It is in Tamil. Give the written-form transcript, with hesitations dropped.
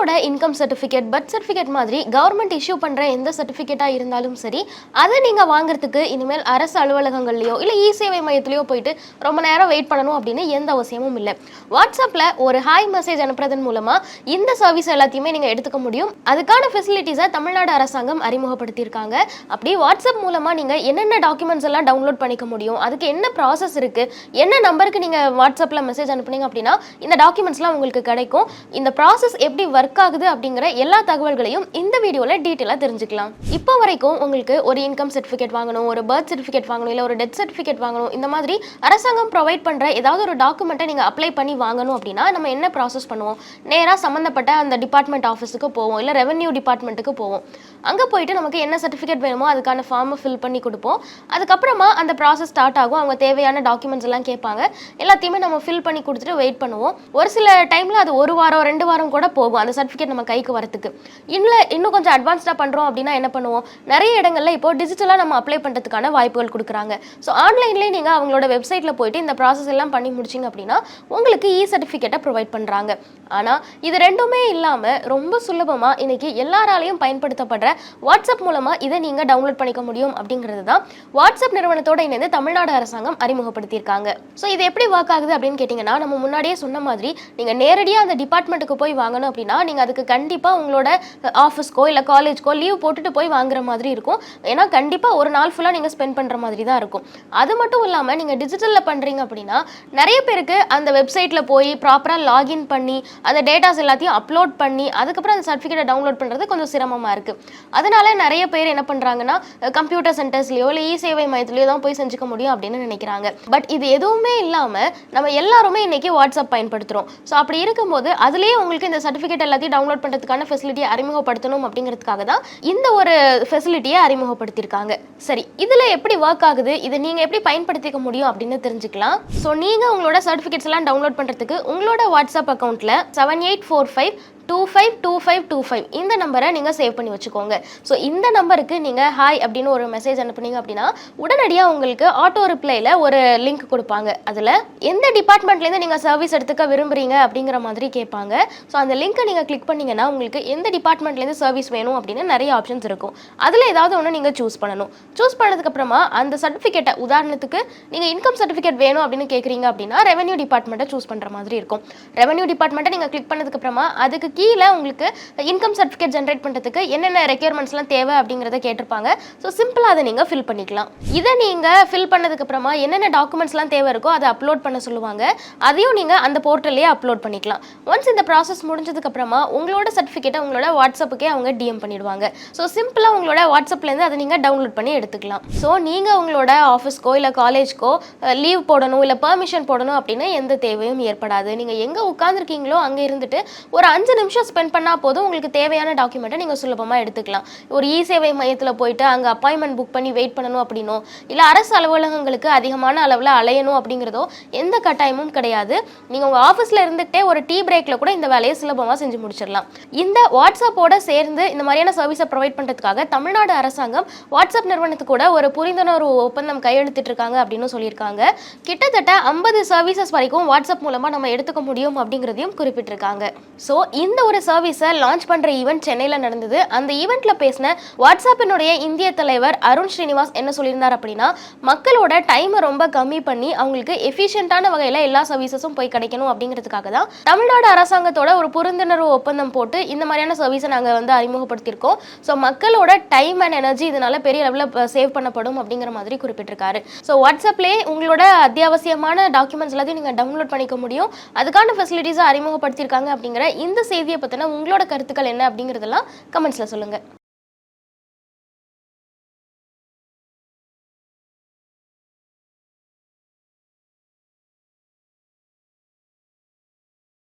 நம்மளோட இன்கம் சர்டிஃபிகேட், பர்த் சர்டிஃபிகேட் மாதிரி கவர்மெண்ட் இஷ்யூ பண்ணுற எந்த சர்டிஃபிகேட்டாக இருந்தாலும் சரி, அதை நீங்கள் வாங்குறதுக்கு இனிமேல் அரசு அலுவலகங்கள்லையோ இல்லை இ சேவை மையத்திலையோ போயிட்டு ரொம்ப நேரம் வெயிட் பண்ணணும் அப்படின்னு எந்த அவசியமும் இல்லை. வாட்ஸ்அப்பில் ஒரு ஹாய் மெசேஜ் அனுப்புறதன் மூலமாக இந்த சர்வீஸ் எல்லாத்தையுமே நீங்கள் எடுத்துக்க முடியும். அதுக்கான ஃபெசிலிட்டிஸை தமிழ்நாடு அரசாங்கம் அறிமுகப்படுத்தியிருக்காங்க. அப்படி வாட்ஸ்அப் மூலமாக நீங்கள் என்னென்ன டாக்குமெண்ட்ஸ் எல்லாம் டவுன்லோட் பண்ணிக்க முடியும், அதுக்கு என்ன ப்ராசஸ் இருக்குது, என்ன நம்பருக்கு நீங்கள் வாட்ஸ்அப்பில் மெசேஜ் அனுப்புனீங்க அப்படின்னா இந்த டாக்குமெண்ட்ஸ்லாம் உங்களுக்கு கிடைக்கும். இந்த ப்ராசஸ் எப்படி ஒர்க் ஆகுது அப்படிங்கிற எல்லா தகவல்களையும் இந்த வீடியோவில் டீட்டெயிலாக தெரிஞ்சுக்கலாம். இப்போ வரைக்கும் உங்களுக்கு ஒரு இன்கம் சர்டிஃபிகேட் வாங்கணும், ஒரு பர்த் சர்டிஃபிகேட் வாங்கணும், இல்லை ஒரு டெத் சர்டிஃபிகேட் வாங்கணும், இந்த மாதிரி அரசாங்கம் ப்ரொவைட் பண்ணுற ஏதாவது ஒரு டாக்குமெண்ட்டை நீங்கள் அப்ளை பண்ணி வாங்கணும் அப்படின்னா நம்ம என்ன ப்ராசஸ் பண்ணுவோம்? நேராக சம்மந்தப்பட்ட அந்த டிபார்ட்மெண்ட் ஆஃபீஸுக்கு போவோம், இல்லை ரெவென்யூ டிபார்ட்மெண்ட்டுக்கு போவோம். அங்கே போயிட்டு நமக்கு என்ன சர்டிஃபிகேட் வேணுமோ அதுக்கான ஃபார்மை ஃபில் பண்ணி கொடுப்போம். அதுக்கப்புறமா அந்த ப்ராசஸ் ஸ்டார்ட் ஆகும். அவங்க தேவையான டாக்குமெண்ட்ஸ் எல்லாம் கேட்பாங்க. எல்லாத்தையுமே நம்ம ஃபில் பண்ணி கொடுத்துட்டு வெயிட் பண்ணுவோம். ஒரு சில டைமில் அது 1 வாரம் 2 வாரம் கூட போகும் அந்த சர்டிஃபிகேட் நம்ம கைக்கு வரத்துக்கு. இன்னும் கொஞ்சம் அட்வான்ஸ்டாக பண்ணுறோம் அப்படின்னா என்ன பண்ணுவோம்? நிறைய இடங்கள்ல இப்போ டிஜிட்டலாக நம்ம அப்ளை பண்ணுறதுக்கான வாய்ப்புகள் கொடுக்குறாங்க. ஸோ ஆன்லைன்லேயே நீங்கள் அவங்களோட வெப்சைட்டில் போயிட்டு இந்த ப்ராசஸ் எல்லாம் பண்ணி முடிச்சிங்க அப்படின்னா உங்களுக்கு இ சர்டிஃபிகேட்டை ப்ரொவைட் பண்ணுறாங்க. ஆனால் இது ரெண்டுமே இல்லாமல் ரொம்ப சுலபமாக இன்னைக்கு எல்லாராலையும் பயன்படுத்தப்படுற வாட்ஸ்அப் மூலமாக இதை நீங்கள் டவுன்லோட் பண்ணிக்க முடியும் அப்படிங்கிறது தான் வாட்ஸ்அப் நிறுவனத்தோட இணைந்து தமிழ்நாடு அரசாங்கம் அறிமுகப்படுத்தியிருக்காங்க. ஸோ இது எப்படி ஒர்க் ஆகுது அப்படின்னு கேட்டிங்கன்னா, நம்ம முன்னாடியே சொன்ன மாதிரி நீங்கள் நேரடியாக அந்த டிபார்ட்மெண்ட்டுக்கு போய் வாங்கணும் அப்படின்னா நீங்கள் அதுக்கு கண்டிப்பாக உங்களோட ஆஃபீஸ்க்கோ இல்லை காலேஜ்க்கோ லீவ் போட்டுட்டு போய் வாங்குற மாதிரி இருக்கும். ஏன்னா கண்டிப்பாக ஒரு நாள் ஃபுல்லாக நீங்கள் ஸ்பெண்ட் பண்ணுற மாதிரி தான் இருக்கும். அது மட்டும் இல்லாமல் நீங்கள் டிஜிட்டலில் பண்ணுறீங்க அப்படின்னா நிறைய பேருக்கு அந்த வெப்சைட்டில் போய் ப்ராப்பராக லாகின் பண்ணி அந்த டேட்டாஸ் எல்லாத்தையும் அப்லோட் பண்ணி அதுக்கப்புறம் அந்த சர்டிஃபிகேட்டை டவுன்லோட் பண்ணுறது கொஞ்சம் சிரமமாக இருக்குது. அதனால நிறைய பேர் என்ன பண்ணுறாங்கன்னா கம்ப்யூட்டர் சென்டர்ஸ்லையோ இல்லை இ சேவை மையத்துலையோ தான் போய் செஞ்சுக்க முடியும் அப்படின்னு நினைக்கிறாங்க. பட் இது எதுவுமே இல்லாமல் நம்ம எல்லாருமே இன்னைக்கு வாட்ஸ்அப் பயன்படுத்துகிறோம். ஸோ அப்படி இருக்கும்போது அதுலேயே உங்களுக்கு இந்த சர்டிஃபிகேட் எல்லாத்தையும் டவுன்லோட் பண்ணுறதுக்கான ஃபெசிலிட்டியை அறிமுகப்படுத்தணும் அப்படிங்கிறதுக்காக தான் இந்த ஒரு ஃபெசிலிட்டியை அறிமுகப்படுத்தியிருக்காங்க. சரி, இதில் எப்படி ஒர்க் ஆகுது, இதை நீங்கள் எப்படி பயன்படுத்திக்க முடியும் அப்படின்னு தெரிஞ்சுக்கலாம். ஸோ நீங்கள் உங்களோட சர்டிஃபிகேட்ஸ் எல்லாம் டவுன்லோட் பண்ணுறதுக்கு உங்களோட வாட்ஸ்அப் அக்கௌண்ட்டில் 7845252525 இந்த நம்பரை நீங்கள் சேவ் பண்ணி வச்சுக்கோங்க. ஸோ இந்த நம்பருக்கு நீங்கள் ஹாய் அப்படின்னு ஒரு மெசேஜ் அனுப்புனீங்க அப்படின்னா உடனடியாக உங்களுக்கு ஆட்டோ ரிப்ளைல ஒரு லிங்க் கொடுப்பாங்க. அதில் எந்த டிபார்ட்மெண்ட்லேருந்து நீங்கள் சர்வீஸ் எடுத்துக்க விரும்புறீங்க அப்படிங்கிற மாதிரி கேட்பாங்க. ஸோ அந்த லிங்க்கை நீங்கள் கிளிக் பண்ணீங்கன்னா உங்களுக்கு எந்த டிபார்ட்மெண்ட்லேருந்து சர்வீஸ் வேணும் அப்படின்னு நிறைய ஆப்ஷன்ஸ் இருக்கும். அதில் ஏதாவது ஒன்று நீங்கள் சூஸ் பண்ணணும். சூஸ் பண்ணதுக்கப்புறமா அந்த சர்டிஃபிகேட்டை, உதாரணத்துக்கு நீங்கள் இன்கம் சர்டிஃபிகேட் வேணும் அப்படின்னு கேட்குறீங்க அப்படின்னா ரெவென்யூ டிபார்ட்மெண்ட்டை சூஸ் பண்ணுற மாதிரி இருக்கும். ரெவென்யூ டிபார்ட்மெண்ட்டை நீங்கள் கிளிக் பண்ணதுக்கப்புறமா அதுக்கு கீழே உங்களுக்கு இன்கம் சர்டிஃபிகேட் ஜென்ரேட் பண்ணுறதுக்கு என்னென்ன ரெக்யர்மெண்ட்ஸ்லாம் தேவை அப்படிங்கிறத கேட்டிருப்பாங்க. ஸோ சிம்பிளாக அதை நீங்கள் ஃபில் பண்ணிக்கலாம். இதை நீங்கள் ஃபில் பண்ணதுக்கப்புறமா என்னென்ன டாக்குமெண்ட்ஸ்லாம் தேவை இருக்கோ அதை அப்லோட் பண்ண சொல்லுவாங்க. அதையும் நீங்கள் அந்த போர்ட்டல்லையே அப்லோட் பண்ணிக்கலாம். ஒன்ஸ் இந்த ப்ராசஸ் முடிஞ்சதுக்கப்புறமா உங்களோட சர்டிஃபிகேட்டை உங்களோட வாட்ஸ்அப்புக்கே அவங்க டிஎம் பண்ணிடுவாங்க. ஸோ சிம்பிளாக உங்களோட வாட்ஸ்அப்லேருந்து அதை நீங்கள் டவுன்லோட் பண்ணி எடுத்துக்கலாம். ஸோ நீங்கள் உங்களோட ஆஃபீஸ்க்கோ இல்லை காலேஜ்க்கோ லீவ் போடணும் இல்லை பெர்மிஷன் போடணும் அப்படின்னு எந்த தேவையும் ஏற்படாது. நீங்கள் எங்கே உட்காந்துருக்கீங்களோ அங்கே இருந்துட்டு ஒரு 5 நிமிஷம் ஸ்பெண்ட் பண்ணால் போதும் உங்களுக்கு தேவையான டாக்குமெண்ட்டை நீங்கள் சுலபமாக எடுத்துக்கலாம். ஒரு இ சேவை மையத்தில் போயிட்டு அங்கே அப்பாயின்மெண்ட் புக் பண்ணி வெயிட் பண்ணணும் அப்படின்னோ இல்லை அரசு அலுவலகங்களுக்கு அதிகமான அளவில் அலையணும் அப்படிங்கிறதோ எந்த கட்டாயமும் கிடையாது. நீங்கள் உங்கள் ஆஃபீஸில் இருந்துகிட்டே ஒரு டீ பிரேக்கில் கூட இந்த வேலையை சுலபமாக செஞ்சு முடிச்சிடலாம். இந்த வாட்ஸ்அப்போட சேர்ந்து இந்த மாதிரியான சர்வீஸை ப்ரொவைட் பண்ணுறதுக்காக தமிழ்நாடு அரசாங்கம் வாட்ஸ்அப் நிறுவனத்துக்கு கூட ஒரு புரிந்துணர்வு ஒப்பந்தம் கையெழுத்திட்டு இருக்காங்க அப்படின்னு சொல்லியிருக்காங்க. கிட்டத்தட்ட 50 சர்வீசஸ் வரைக்கும் வாட்ஸ்அப் மூலமாக நம்ம எடுத்துக்க முடியும் அப்படிங்கிறதையும் குறிப்பிட்டிருக்காங்க. ஸோ இந்த ஒரு சர்வீஸை லான்ச் பண்ணுற ஈவெண்ட் சென்னையில் நடந்தது. அந்த ஈவெண்ட்டில் பேசின வாட்ஸ்அப்பினுடைய இந்திய தலைவர் அருண் ஸ்ரீனிவாஸ் என்ன சொல்லியிருந்தார் அப்படின்னா, மக்களோட டைமை ரொம்ப கம்மி பண்ணி அவங்களுக்கு எஃபிஷியன்டான வகையில் எல்லா சர்வீசஸும் போய் கிடைக்கணும் அப்படிங்கிறதுக்காக தான் தமிழ்நாடு அரசாங்கத்தோட ஒரு புரிந்துணர்வு ஒப்பந்தம் போட்டு இந்த மாதிரியான சர்வீஸை நாங்கள் அறிமுகப்படுத்தியிருக்கோம். ஸோ மக்களோட டைம் அண்ட் எனர்ஜி இதனால பெரிய அளவில் சேவ் பண்ணப்படும் அப்படிங்கிற மாதிரி குறிப்பிட்டிருக்காரு. ஸோ வாட்ஸ்அப்லேயே உங்களோட அத்தியாவசியமான டாக்குமெண்ட்ஸ் எல்லாத்தையும் நீங்கள் டவுன்லோட் பண்ணிக்க முடியும். அதுக்கான ஃபெசிலிட்டிஸை அறிமுகப்படுத்தியிருக்காங்க அப்படிங்கிற இந்த செய்தியை பற்றின உங்களோட கருத்துக்கள் என்ன அப்படிங்கிறதெல்லாம் கமெண்ட்ஸில் சொல்லுங்கள்.